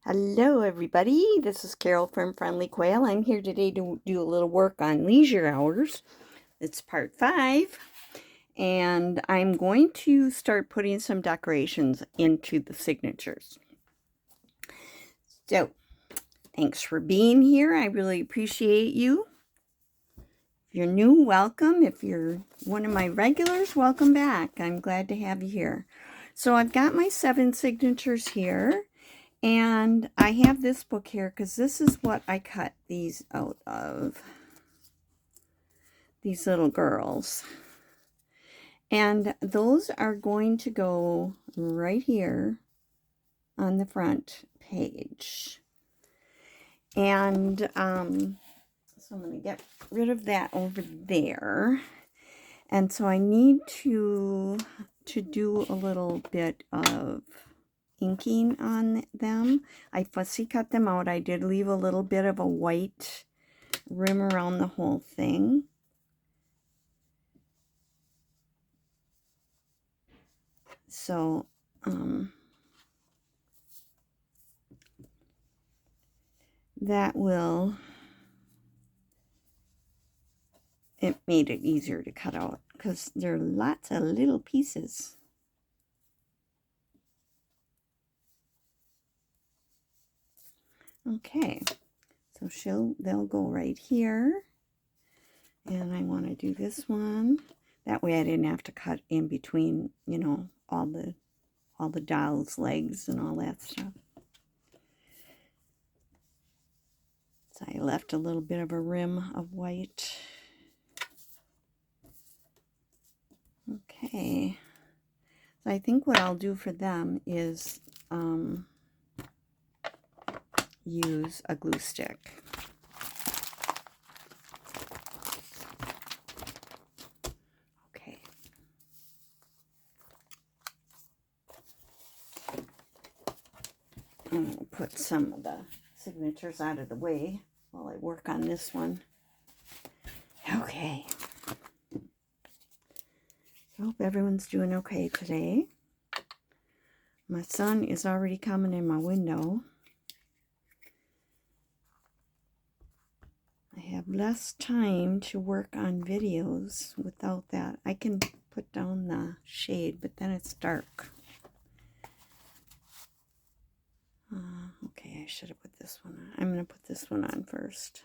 Hello, everybody. This is Carol from Friendly Quail. I'm here today to do a little work on leisure hours. It's part 5, and I'm going to start putting some decorations into the signatures. So, thanks for being here. I really appreciate you. If you're new, welcome. If you're one of my regulars, welcome back. I'm glad to have you here. So, I've got my 7 signatures here. And I have this book here because this is what I cut these out of. These little girls. And those are going to go right here on the front page. And so I'm going to get rid of that over there. And so I need to do a little bit of inking on them. I fussy cut them out. I did leave a little bit of a white rim around the whole thing. So that will, it made it easier to cut out because there are lots of little pieces. Okay, so they'll go right here, and I want to do this one. That way I didn't have to cut in between, you know, all the doll's legs and all that stuff. So I left a little bit of a rim of white. Okay, so I think what I'll do for them is use a glue stick. Okay. I'm going to put some of the signatures out of the way while I work on this one. Okay. I hope everyone's doing okay today. My sun is already coming in my window. I have less time to work on videos without that. I can put down the shade, but then it's dark. Okay, I should have put this one on. I'm going to put this one on first.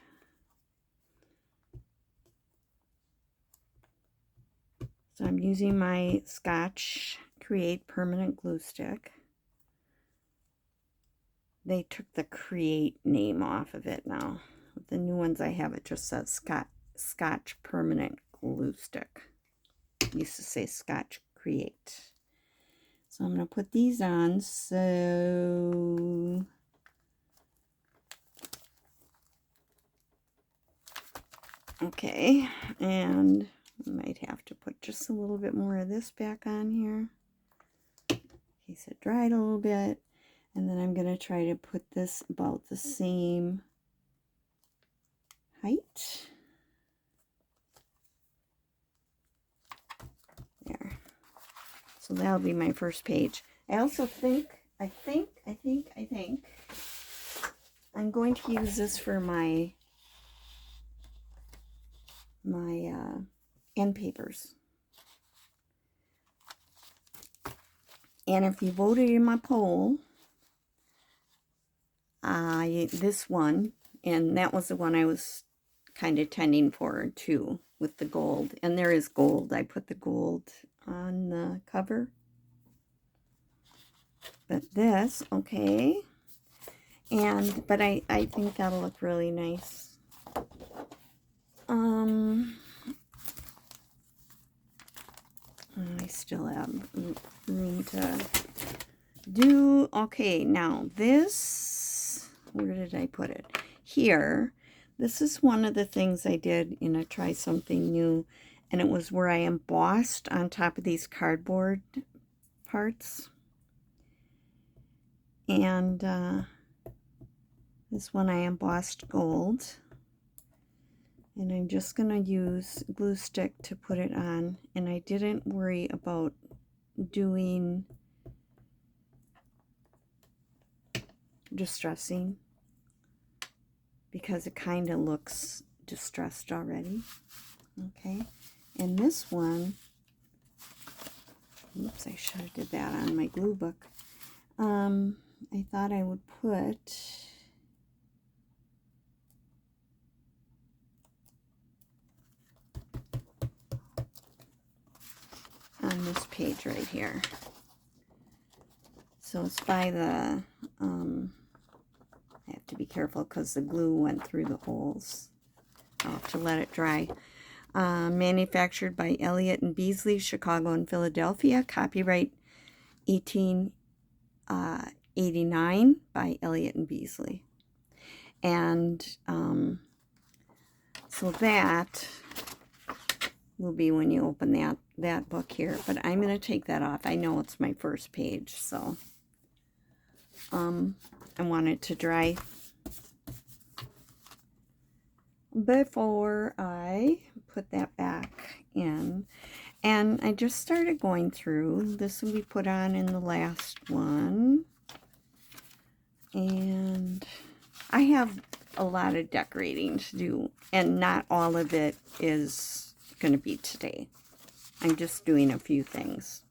So I'm using my Scotch Create permanent glue stick. They took the Create name off of it now. With the new ones I have, it just says Scotch permanent glue stick. It used to say Scotch Create. So I'm going to put these on. So okay, and I might have to put just a little bit more of this back on here in case it dried a little bit. And then I'm going to try to put this about the same height. There. So that'll be my first page. I also think I'm going to use this for my end papers. And if you voted in my poll, this one, and that was the one I was kind of tending for too, with the gold. And there is gold. I put the gold on the cover. But this, okay. But I think that'll look really nice. I still have room to do. Okay, now this, where did I put it? Here. This is one of the things I did in a Try Something New, and it was where I embossed on top of these cardboard parts. And this one I embossed gold. And I'm just going to use glue stick to put it on. And I didn't worry about doing distressing because it kind of looks distressed already. Okay, and this one, oops, I should have did that on my glue book. I thought I would put on this page right here. So it's by the, I have to be careful because the glue went through the holes. I'll have to let it dry. Manufactured by Elliott and Beasley, Chicago and Philadelphia. Copyright 1889 by Elliott and Beasley. And so that will be when you open that book here. But I'm going to take that off. I know it's my first page, so I want it to dry before I put that back in. And I just started going through. This will be put on in the last one. And I have a lot of decorating to do, and not all of it is going to be today. I'm just doing a few things.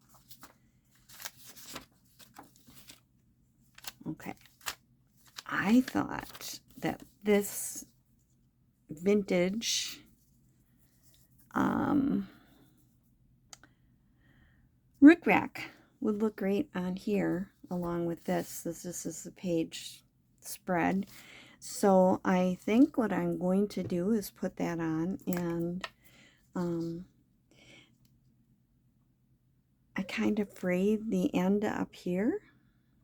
Okay. I thought that this vintage rickrack would look great on here along with this. This is the page spread. So I think what I'm going to do is put that on, and I kind of frayed the end up here,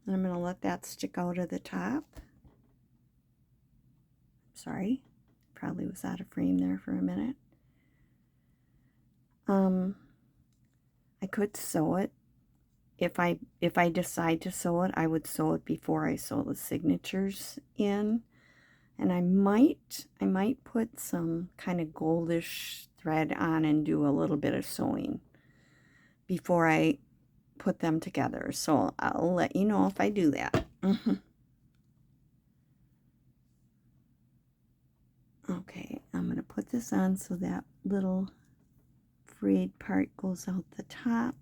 and I'm going to let that stick out of the top. Sorry, probably was out of frame there for a minute. I could sew it. If I decide to sew it, I would sew it before I sew the signatures in. And I might put some kind of goldish thread on and do a little bit of sewing before I put them together. So I'll let you know if I do that. Okay, I'm going to put this on so that little frayed part goes out the top.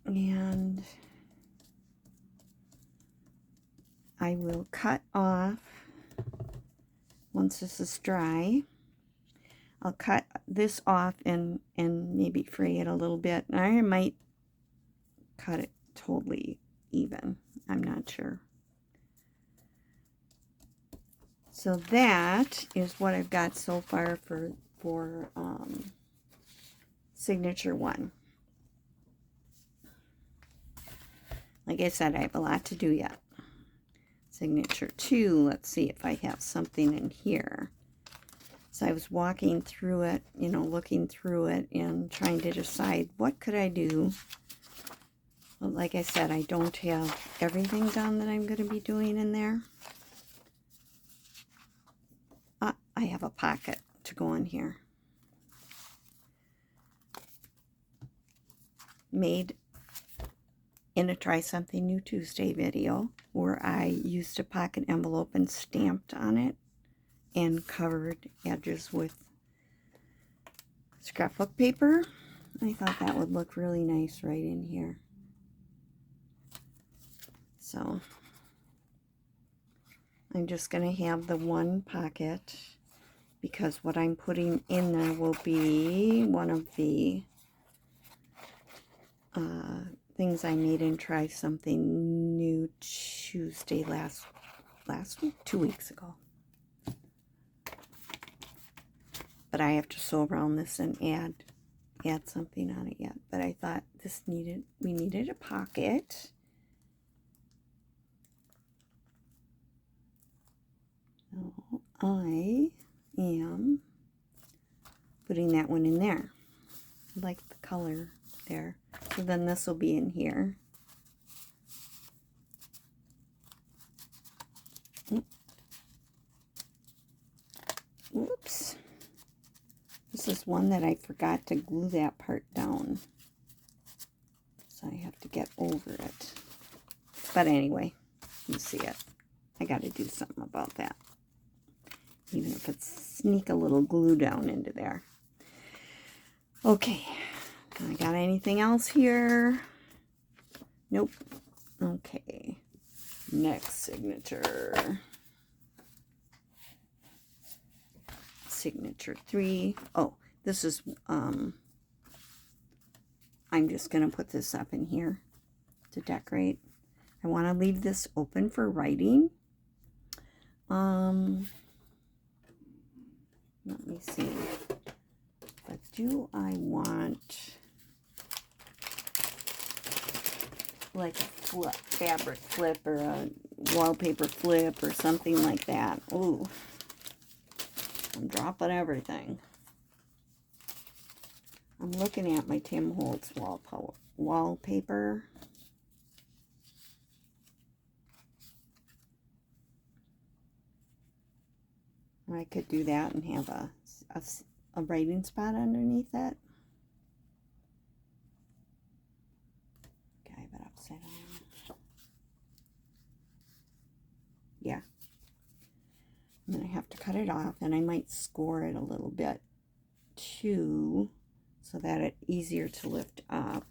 And I will cut off, once this is dry, I'll cut this off and maybe fray it a little bit. I might cut it totally even. I'm not sure. So that is what I've got so far for signature 1. Like I said, I have a lot to do yet. Signature 2, let's see if I have something in here. So I was walking through it, you know, looking through it and trying to decide what could I do. Well, like I said, I don't have everything done that I'm going to be doing in there. I have a pocket to go in here. Made in a Try Something New Tuesday video where I used a pocket envelope and stamped on it and covered edges with scrapbook paper. I thought that would look really nice right in here. So I'm just going to have the one pocket because what I'm putting in there will be one of the things I made in Try Something New Tuesday last week, 2 weeks ago. But I have to sew around this and add something on it yet. But I thought we needed a pocket. So I am putting that one in there. I like the color there. So then this will be in here. Oops. This is one that I forgot to glue that part down. over it. But anyway, you see it. I got to do something about that. Even if it's sneak a little glue down into there. Okay. I got anything else here? Nope. Okay. Next signature. Signature 3. Oh, this is, I'm just going to put this up in here to decorate. I want to leave this open for writing. Let me see. But do I want like a fabric flip or a wallpaper flip or something like that? Ooh, I'm dropping everything. I'm looking at my Tim Holtz wallpaper. I could do that and have a writing spot underneath it. Okay, I have it upside down. Yeah. I'm going to have to cut it off, and I might score it a little bit too, so that it's easier to lift up.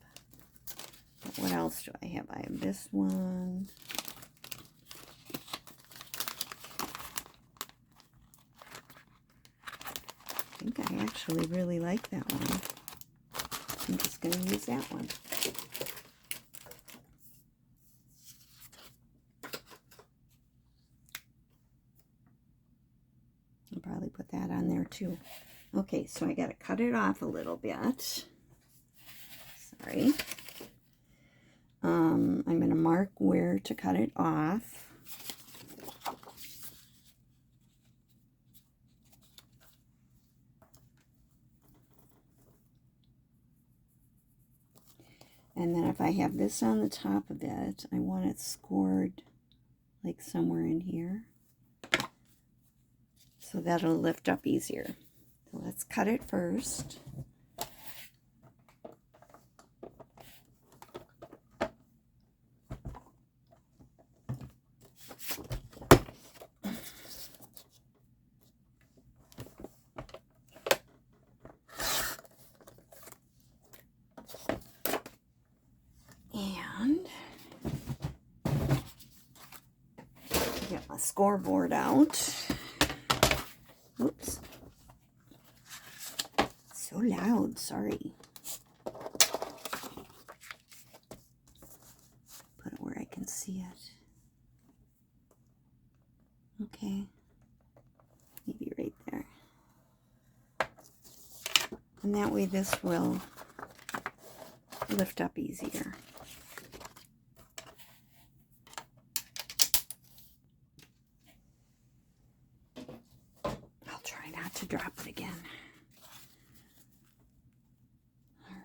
But what else do I have? I have this one. I think I actually really like that one. I'm just going to use that one. I'll probably put that on there too. Okay, so I got to cut it off a little bit. Sorry. I'm going to mark where to cut it off. And then if I have this on the top of it, I want it scored like somewhere in here. So that'll lift up easier. So let's cut it first. And get my scoreboard out. Oops. So loud, sorry. Put it where I can see it. Okay. Maybe right there. And that way this will lift up easier. I'll try not to drop it again.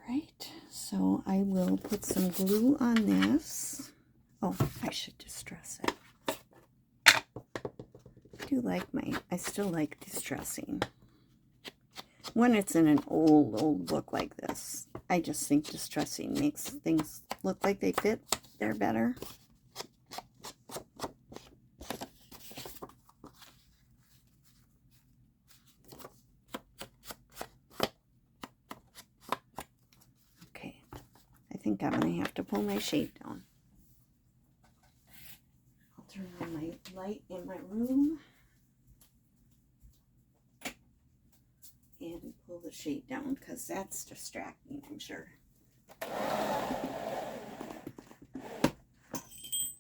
Alright, so I will put some glue on this. Oh, I should distress it. I still like distressing. When it's in an old book like this, I just think distressing makes things look like they fit there better. Okay, I think I'm going to have to pull my shade down. I'll turn on my light in my room and pull the shade down because that's distracting, I'm sure.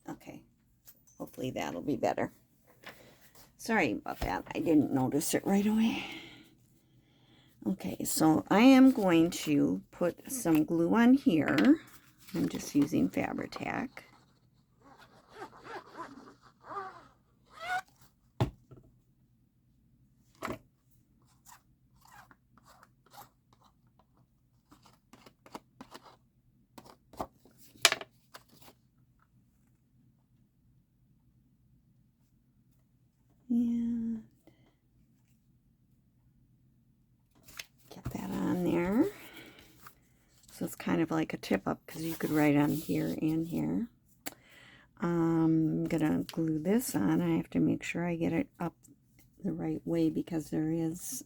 Okay, hopefully that'll be better. Sorry about that, I didn't notice it right away. Okay, so I am going to put some glue on here. I'm just using Fabri-Tac. And get that on there. So it's kind of like a tip up because you could write on here and here. I'm gonna glue this on. I have to make sure I get it up the right way because there is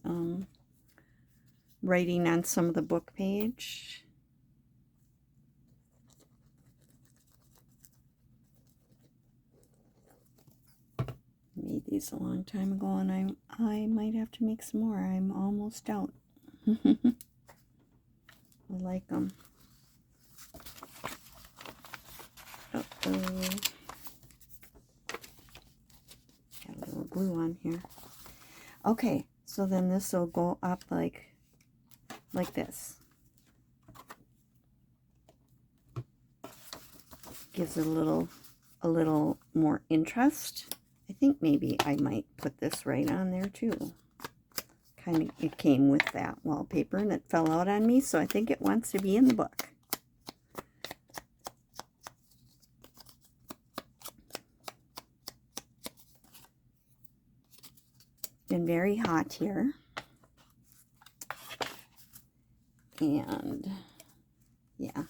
writing on some of the book page. Made these a long time ago, and I might have to make some more. I'm almost out. I like them. Uh-oh. Got a little glue on here. Okay, so then this will go up like this. Gives it a little more interest. I think maybe I might put this right on there too. Kind of, it came with that wallpaper and it fell out on me, so I think it wants to be in the book. Been very hot here. And yeah.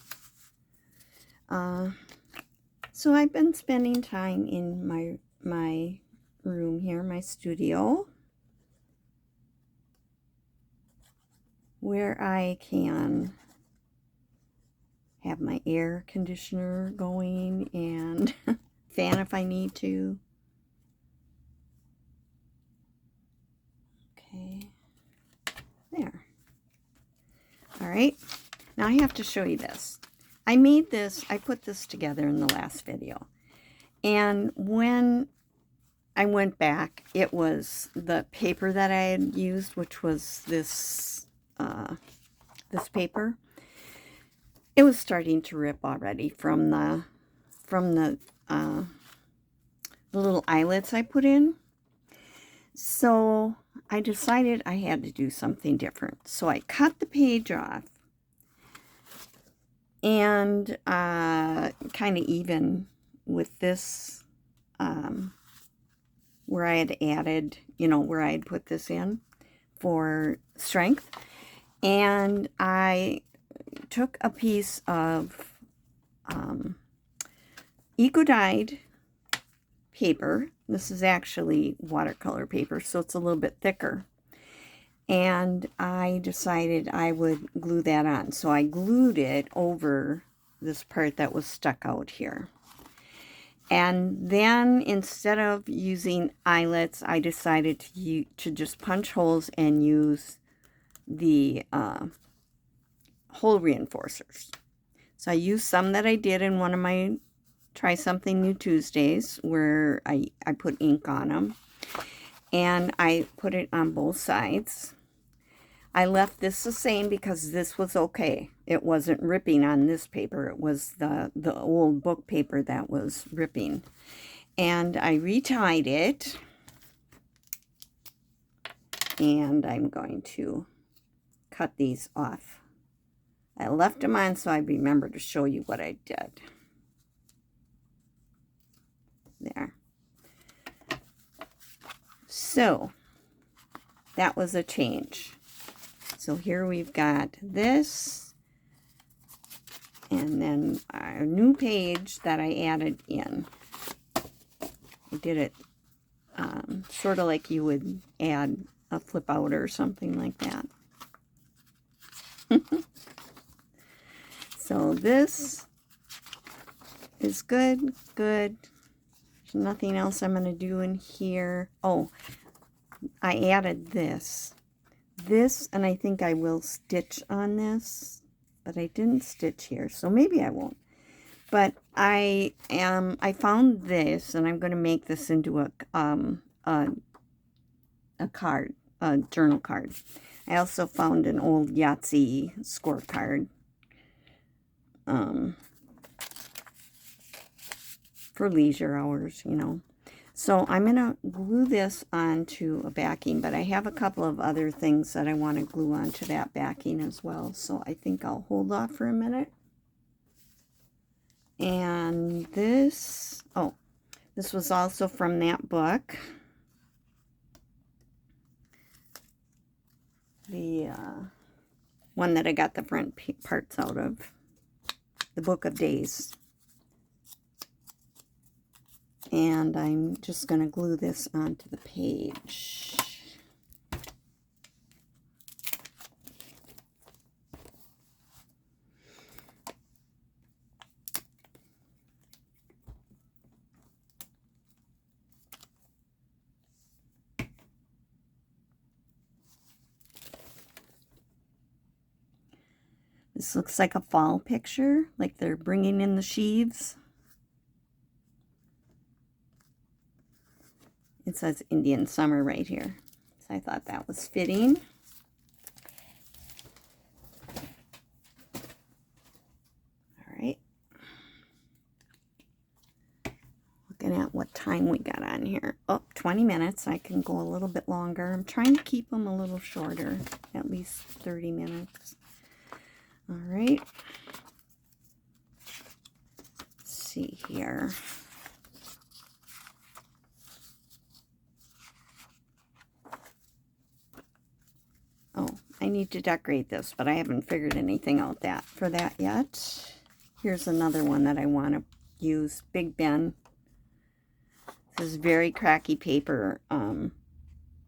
So I've been spending time in my room here, my studio, where I can have my air conditioner going and fan if I need to. Okay, there. All right, now I have to show you this. I made this, I put this together in the last video. And when I went back, it was the paper that I had used, which was this this paper. It was starting to rip already from the little eyelets I put in. So I decided I had to do something different. So I cut the page off and kind of even with this where I had added, you know, where I had put this in for strength. And I took a piece of eco-dyed paper. This is actually watercolor paper, so it's a little bit thicker. And I decided I would glue that on. So I glued it over this part that was stuck out here. And then instead of using eyelets, I decided to just punch holes and use the hole reinforcers. So I used some that I did in one of my Try Something New Tuesdays where I put ink on them. And I put it on both sides. I left this the same because this was okay. It wasn't ripping on this paper. It was the old book paper that was ripping. And I retied it. And I'm going to cut these off. I left them on so I remember to show you what I did. There. So that was a change. So here we've got this, and then our new page that I added in. I did it sort of like you would add a flip out or something like that. So this is good. There's nothing else I'm going to do in here. Oh, I added this. And I think I will stitch on this, but I didn't stitch here, so maybe I won't. But I found this, and I'm going to make this into a card, a journal card. I also found an old Yahtzee scorecard for leisure hours, you know. So I'm going to glue this onto a backing, but I have a couple of other things that I want to glue onto that backing as well. So I think I'll hold off for a minute. And this, oh, this was also from that book. The one that I got the front parts out of. The Book of Days. And I'm just going to glue this onto the page. This looks like a fall picture, like they're bringing in the sheaves. It says Indian Summer right here. So I thought that was fitting. All right. Looking at what time we got on here. Oh, 20 minutes. I can go a little bit longer. I'm trying to keep them a little shorter, at least 30 minutes. All right. Let's see here. Oh, I need to decorate this, but I haven't figured anything out for that yet. Here's another one that I want to use. Big Ben. This is very cracky paper.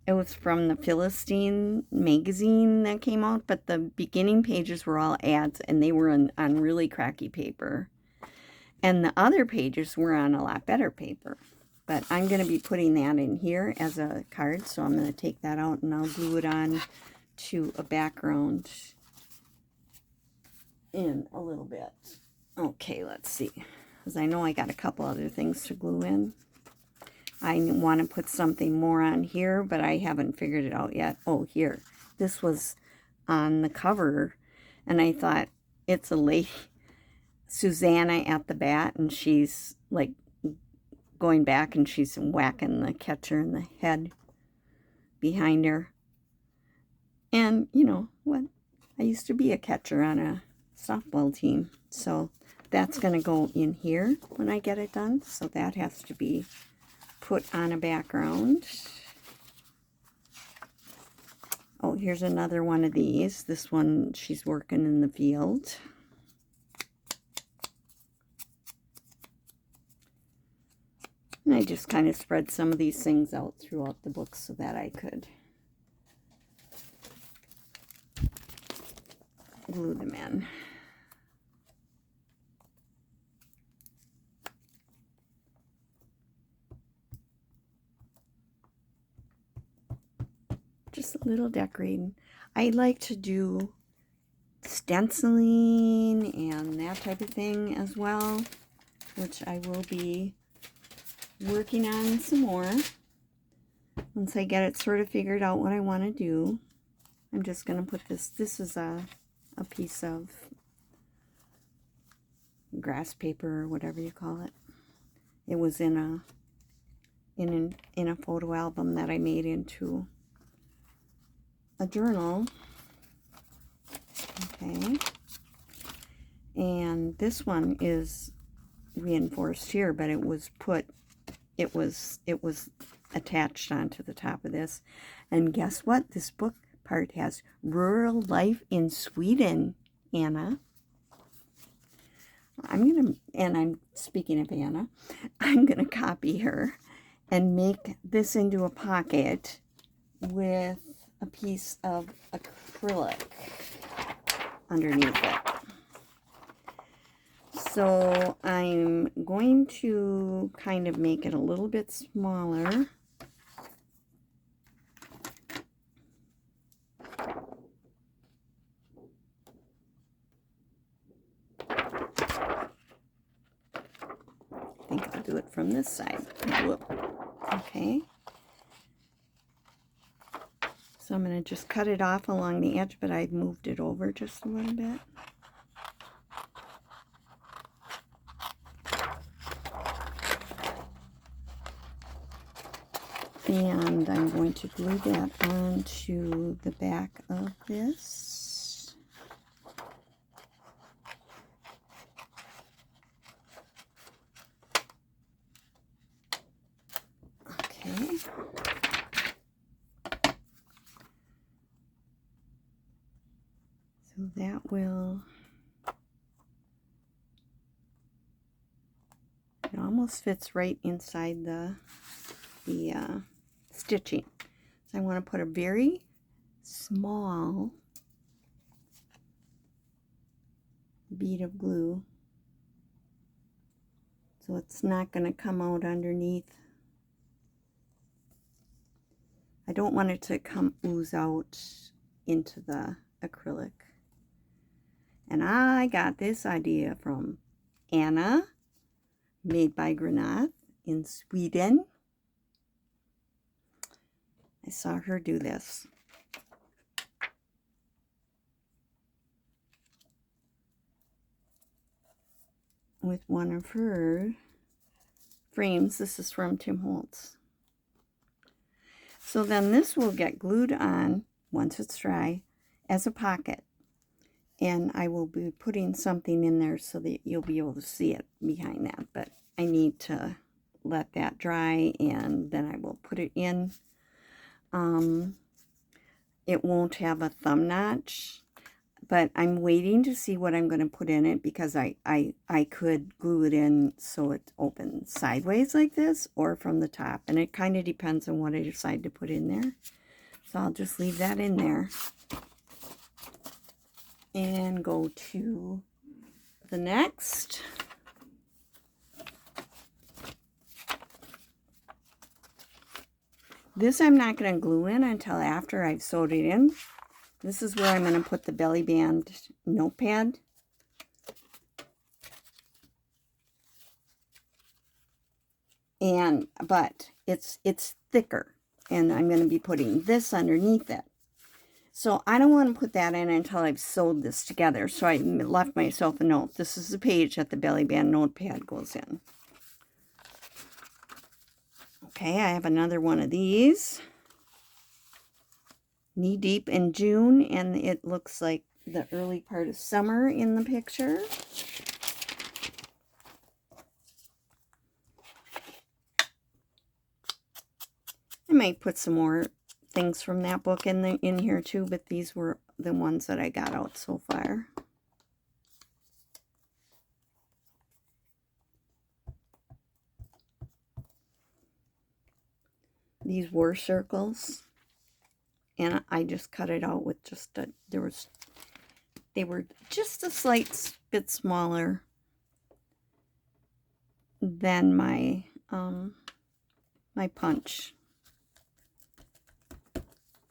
It was from the Philistine magazine that came out, but the beginning pages were all ads, and they were on really cracky paper. And the other pages were on a lot better paper. But I'm going to be putting that in here as a card, so I'm going to take that out and I'll glue it on to a background in a little bit. Okay, let's see. Because I know I got a couple other things to glue in. I want to put something more on here, but I haven't figured it out yet. Oh, here. This was on the cover, and I thought it's a lady, Susanna at the bat, and she's like going back and she's whacking the catcher in the head behind her. And you know what? I used to be a catcher on a softball team, so that's going to go in here when I get it done. So that has to be put on a background. Oh, here's another one of these. This one, she's working in the field. And I just kind of spread some of these things out throughout the book so that I could glue them in. Just a little decorating. I like to do stenciling and that type of thing as well, which I will be working on some more once I get it sort of figured out what I want to do. I'm just going to put this is a piece of grass paper or whatever you call it. It was in a photo album that I made into a journal. Okay. And this one is reinforced here, but it was attached onto the top of this. And guess what? This book part has rural life in Sweden, Anna. I'm speaking of Anna, I'm gonna copy her and make this into a pocket with a piece of acrylic underneath it. So I'm going to kind of make it a little bit smaller. I think I'll do it from this side. Okay. So I'm going to just cut it off along the edge, but I've moved it over just a little bit. And I'm going to glue that onto the back of this. Okay. So that will, it almost fits right inside the stitching. So I want to put a very small bead of glue so it's not going to come out underneath. I don't want it to ooze out into the acrylic. And I got this idea from Anna, made by Granath in Sweden. I saw her do this. With one of her frames. This is from Tim Holtz. So then this will get glued on once it's dry as a pocket. And I will be putting something in there so that you'll be able to see it behind that. But I need to let that dry and then I will put it in. It won't have a thumb notch, but I'm waiting to see what I'm going to put in it because I could glue it in so it opens sideways like this or from the top. And it kind of depends on what I decide to put in there. So I'll just leave that in there and go to the next. This I'm not going to glue in until after I've sewed it in. This is where I'm going to put the belly band notepad. But it's thicker, and I'm going to be putting this underneath it. So I don't want to put that in until I've sewed this together. So I left myself a note. This is the page that the belly band notepad goes in. Okay, I have another one of these. Knee deep in June, and it looks like the early part of summer in the picture. I might put some more things from that book in here too, but these were the ones that I got out so far. These were circles, and I just cut it out with just a, they were just a slight bit smaller than my my punch.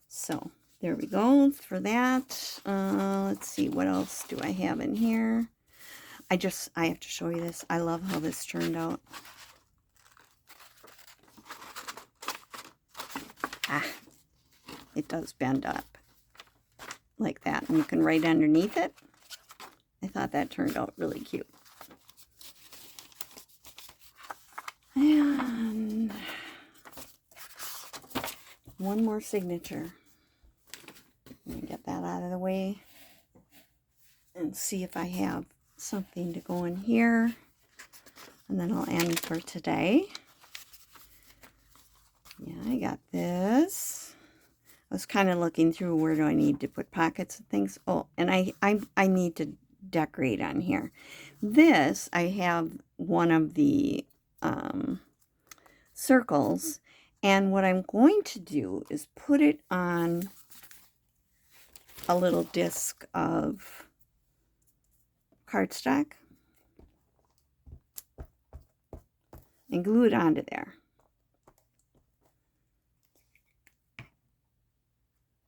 So there we go for that. Let's see, what else do I have in here? I have to show you this. I love how this turned out. It does bend up like that, and you can write underneath it. I thought that turned out really cute. And one more signature. Let me get that out of the way and see if I have something to go in here, and then I'll end for today. Yeah, I got this. I was kind of looking through where do I need to put pockets and things. Oh, and I need to decorate on here. This, I have one of the circles, and what I'm going to do is put it on a little disc of cardstock and glue it onto there,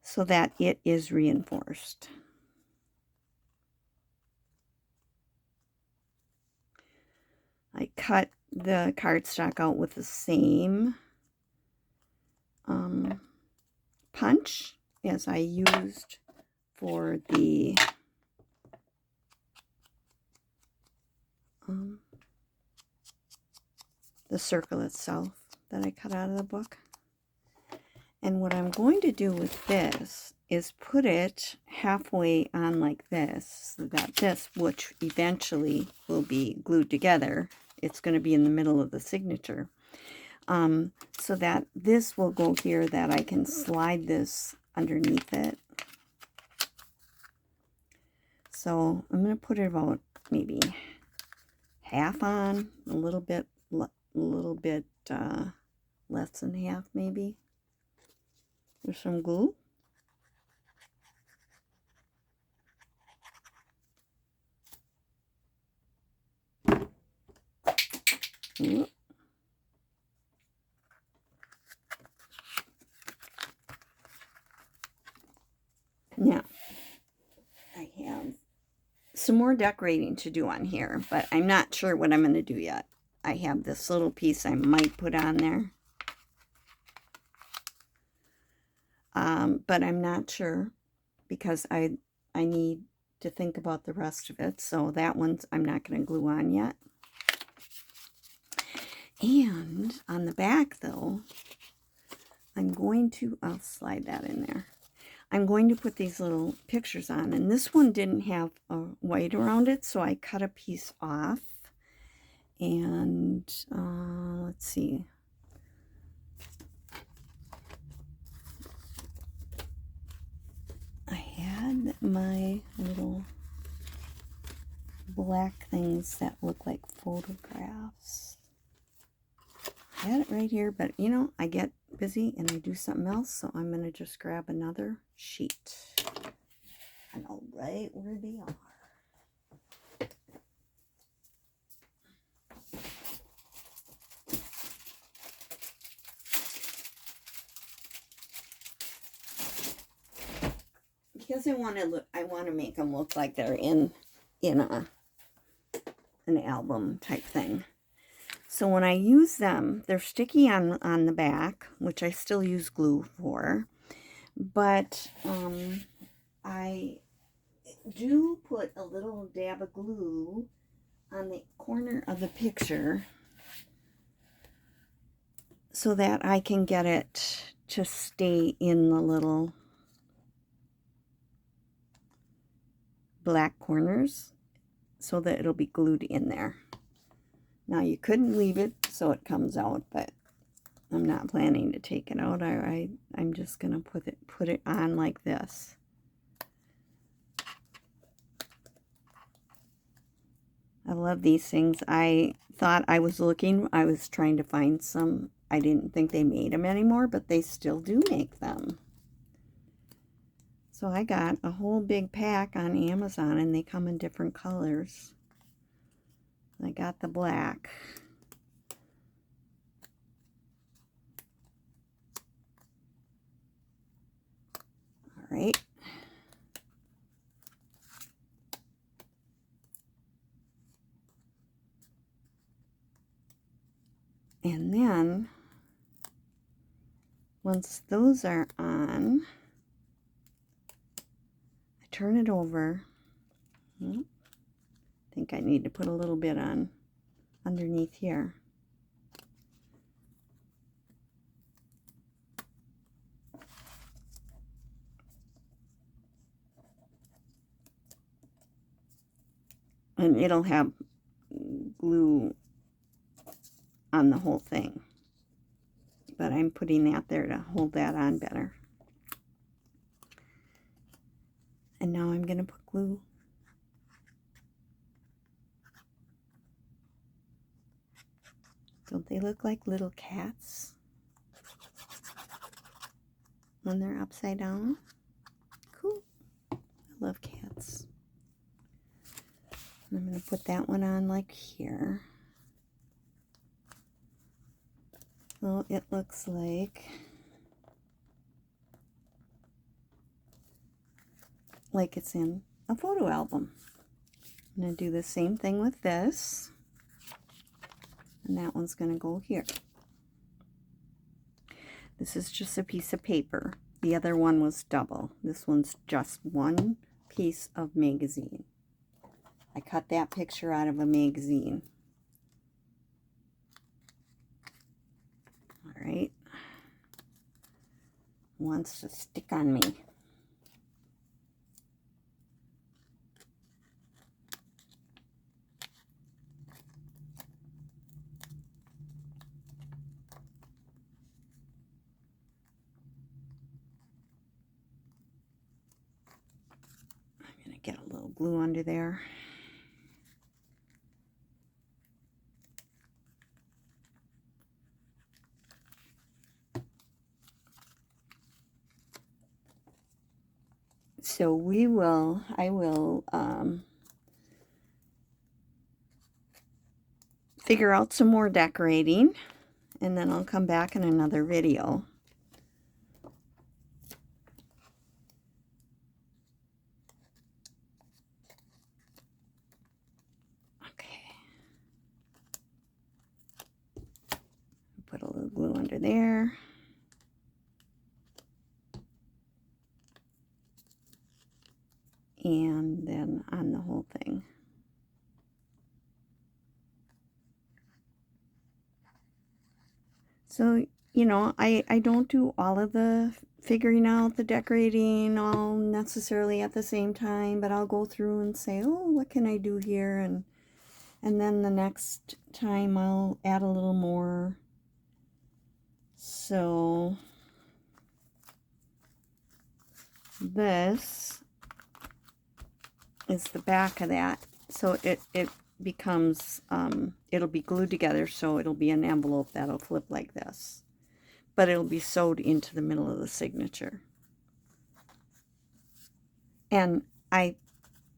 so that it is reinforced. I cut the cardstock out with the same punch as I used for the circle itself that I cut out of the book. And what I'm going to do with this is put it halfway on like this, so that this, which eventually will be glued together, it's going to be in the middle of the signature. So that this will go here, that I can slide this underneath it. So I'm going to put it about maybe half on, a little bit less than half maybe. There's some glue. Ooh. Now, I have some more decorating to do on here, but I'm not sure what I'm going to do yet. I have this little piece I might put on there. But I'm not sure because I need to think about the rest of it. So that one's I'm not going to glue on yet. And on the back though, I'll slide that in there. I'm going to put these little pictures on, and this one didn't have a white around it, so I cut a piece off. And let's see. I had my little black things that look like photographs. I had it right here, but you know, I get busy and I do something else, so I'm going to just grab another sheet. I know right where they are. Because I want to make them look like they're in an album type thing. So when I use them, they're sticky on the back, which I still use glue for. But I do put a little dab of glue on the corner of the picture so that I can get it to stay in the little black corners so that it'll be glued in there. Now you couldn't leave it so it comes out, but I'm not planning to take it out. I'm just gonna put it on like this. I love these things. I thought I was trying to find some. I didn't think they made them anymore, but they still do make them. So I got a whole big pack on Amazon, and they come in different colors. I got the black. All right. And then, once those are on, I turn it over. I think I need to put a little bit on underneath here. And it'll have glue on the whole thing. But I'm putting that there to hold that on better. And now I'm going to put glue. Don't they look like little cats when they're upside down? Cool. I love cats. And I'm going to put that one on like here. So it looks like it's in a photo album. I'm going to do the same thing with this. And that one's going to go here. This is just a piece of paper. The other one was double. This one's just one piece of magazine. I cut that picture out of a magazine. All right. Wants to stick on me. Get a little little glue under there. So I will figure out some more decorating, and then I'll come back in another video. Okay. Put a little glue under there. And then on the whole thing. So, you know, I don't do all of the figuring out the decorating all necessarily at the same time, but I'll go through and say, oh, what can I do here? And then the next time I'll add a little more. So this is the back of that. So it becomes, it'll be glued together, so it'll be an envelope that'll flip like this. But it'll be sewed into the middle of the signature. And I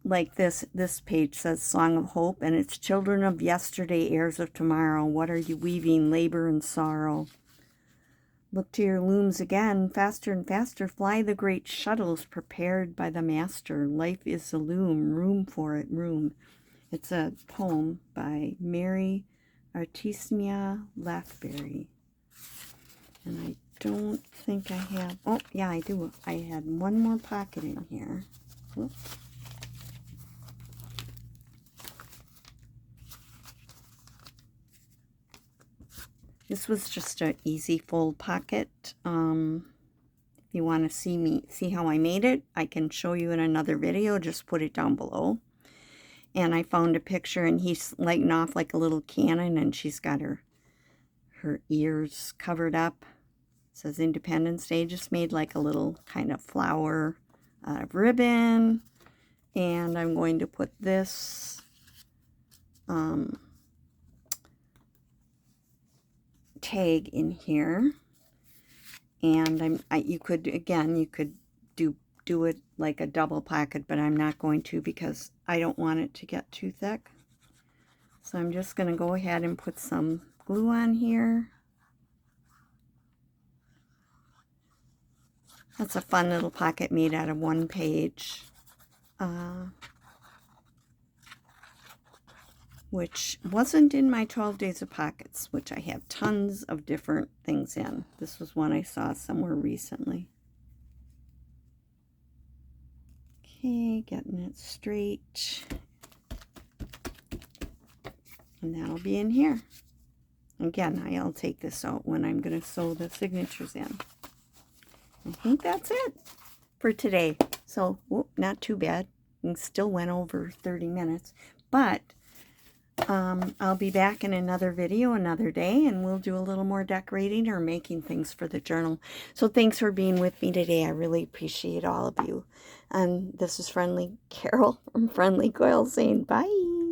like this page says Song of Hope, and it's children of yesterday, heirs of tomorrow. What are you weaving? Labor and sorrow. Look to your looms again, faster and faster fly the great shuttles prepared by the master. Life is a loom, room for it, room. It's a poem by Mary Artemisia Lathbury. And I don't think I have, oh yeah I do. I had one more pocket in here. Whoops. This was just an easy fold pocket. If you want to see how I made it, I can show you in another video. Just put it down below. And I found a picture, and he's lighting off like a little cannon, and she's got her ears covered up. It says Independence Day. Just made like a little kind of flower ribbon. And I'm going to put this tag in here, and you could do it like a double pocket, but I'm not going to because I don't want it to get too thick. So I'm just going to go ahead and put some glue on here. That's a fun little pocket made out of one page, which wasn't in my 12 Days of Pockets, which I have tons of different things in. This was one I saw somewhere recently. Okay, getting it straight. And that'll be in here. Again, I'll take this out when I'm going to sew the signatures in. I think that's it for today. So, whoop, not too bad. We still went over 30 minutes. But I'll be back in another video another day, and we'll do a little more decorating or making things for the journal. So thanks for being with me today. I really appreciate all of you. And this is Friendly Carol from Friendly Coil saying bye.